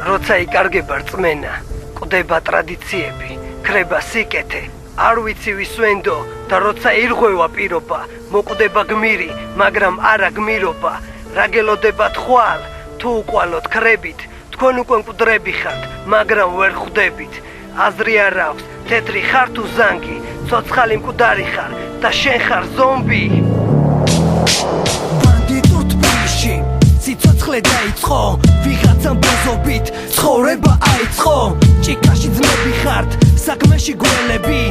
როცა იკარგება რწმენა, კვდება ტრადიციები, ქრება სიკეთე, არ ვიცი ვის ვენდო და როცა ირღვევა პირობა, მოკვდება გმირი, მაგრამ არა გმირობა, რა გელოდებათ ხვალ, თუ უყვალოთ ქრებით, თქვენ უკვე მკვდრები ხართ, მაგრამ ვერ ხვდებით, აზრი არ აქვს, თეთრი ხარ თუ ზანგი, ცოცხალი მკვდარი ხარ და შენ ხარ ზომბი. ბანდიტურ თბილისში სიცოცხლე დაიწყო, ვიღაცამ ბოზობით ცხოვრება აიწყო, ჭიქაში ძმები ხართ, საქმეში გველები,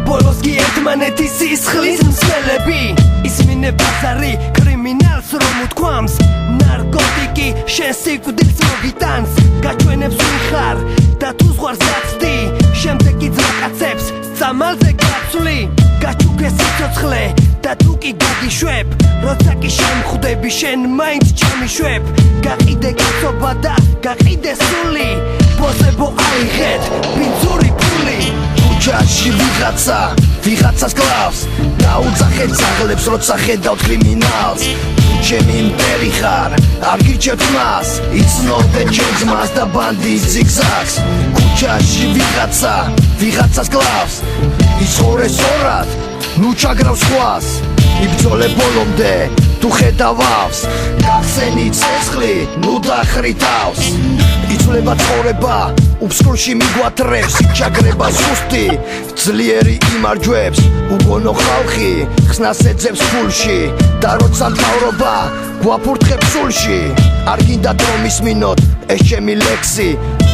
ბოლოს კი ერთმანეთის სისხლის მსმელები. ისმინე ბაზარი კრიმინალს რომ უთქვამს, ნარკოტიკი შენ სიკვდილს მოგიტანს, გაჩვენებს ვინ ხარ და თუ ზღვარს გაცდი, შემდეგ კი ძმაკაცებს წამალზე გაცვლი, გაჩუქე სიცოცხლე და თუ კი გაგიშვებ, როცა კი შემხვდები შენ მაინც ჩამიშვებ, გაყიდე კაცობა და გაყიდე სული, ბოზებო აიღეთ ბინძური ფული. ქუჩაში ვიღაცას კლავს, დაუძახეთ ძაღლებს როცა ხედავთ კრიმინალს, ჩემი მტერი ხარ, არ გირჩევთ მას, იცნობენ ჩემ ძმას და ბანდის ზიგზაგს. ქუჩაში ვიღაცას კლავს, იცხოვრე სწორად, ნუ ჩაგრავს სხვას, იბრძოლე ბოლომდე, თუ ხედავავს, გახსენი ცეცხლი, ნუ დახრი თავს. იცვლება ცხოვრება, უფსკრულში მიგვათრებს, ჩაგრება ზუსტი, ძლიერი იმარჯვებს, უგონო ხალხი, ხსნას ეძებს ფულში, და როცა მთავრობა გვაფურთხებს სულში, არ გინდათ რომ ისმინოთ ეს ჩემი ლექსი,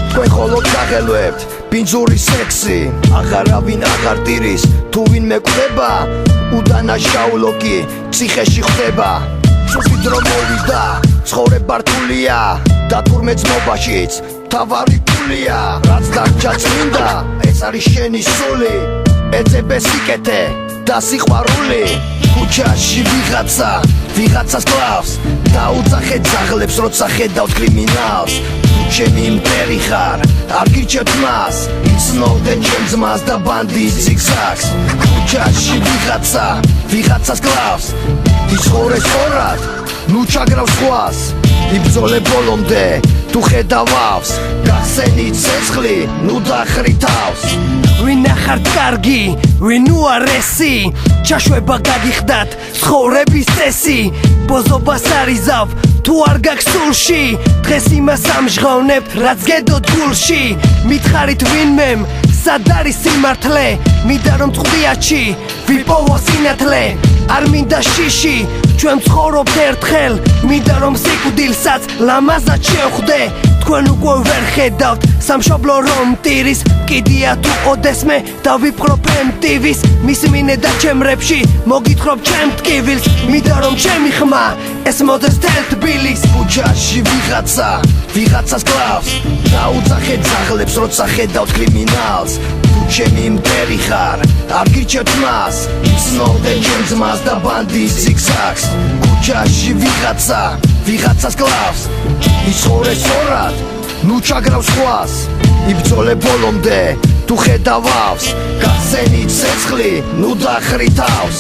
თქვენ ხოლოდ გაღელვებთ ბინძური სექსი, აღარავინ აღარ ტირის, თუ ვინმე კვდება, უდანაშაულო კი ციხეში ხდება. ცუდი დრო მოვიდა, ცხოვრება რთულია და თურმე ძმობაშიც თავარი ფულია, რაც დარჩა წმინდა, ეს არის შენი სული, ეძებე სიკეთე და სიყვარული. ქუჩაში ვიღაცას კლავს, დაუძახეთ ძაღლებს როცა ხედავთ კრიმინალს, ჩემი მტერი ხარ, არ გირჩევთ მას, იცნობენ ჩემ ძმას და ბანდის ზიგზაგს. ქუჩაში ვიღაცას კლავს, იცხოვრე სწორად, ნუ ჩაგრავს სხვას, იბრძოლე ბოლომდე, თუ ხედავავს, გახსენი ცეცხლი, ნუ დახრი თავს. ვინ ახართ კარგი, ვინ უარესი, ჩაშვება გაგიხდათ ცხოვრების წესი, ბოზობას არიზავ თუ არ გაქვს სულში, დღეს იმას ამჟღავნებთ რაც გედოთ გულში, მითხარით ვინმემ სად არის სიმართლე, მინდა რომ წყვდიაჩი ვიპოვო სინათლე, არ მინდა შიში, ჩვენ ცხოვრობთ ერთხელ, მინდა რომ სიკვდილსაც ლამაზად შევხვდე, თქვენ უკვე ვერ ხედავთ სამშობლო რომ ტირის, კიდია თუ ოდესმე და ვიფხრობ MTV-ს, მისმინე და ჩემ რეპში მოგითხრობ ჩემ ტკივილს, მინდა რომ ჩემი ხმა ეს მოდეს თელ თბილის. ქუჩაში ვიღაცას კლავს, დაუძახეთ ძაღლებს როცა ხედავთ კრიმინალს, ჩემი მტერი ხარ, არ გირჩევთ მას, იცნობენ ჩემ ძმას და ბანდის ზიგზაგს. ქუჩაში ვიღაცას კლავს, იცხოვრე სწორად, ნუ ჩაგრავს სხვას, იბრძოლე ბოლომდე, თუ ხედავავს, გახსენი ცეცხლი, ნუ დახრი თავს.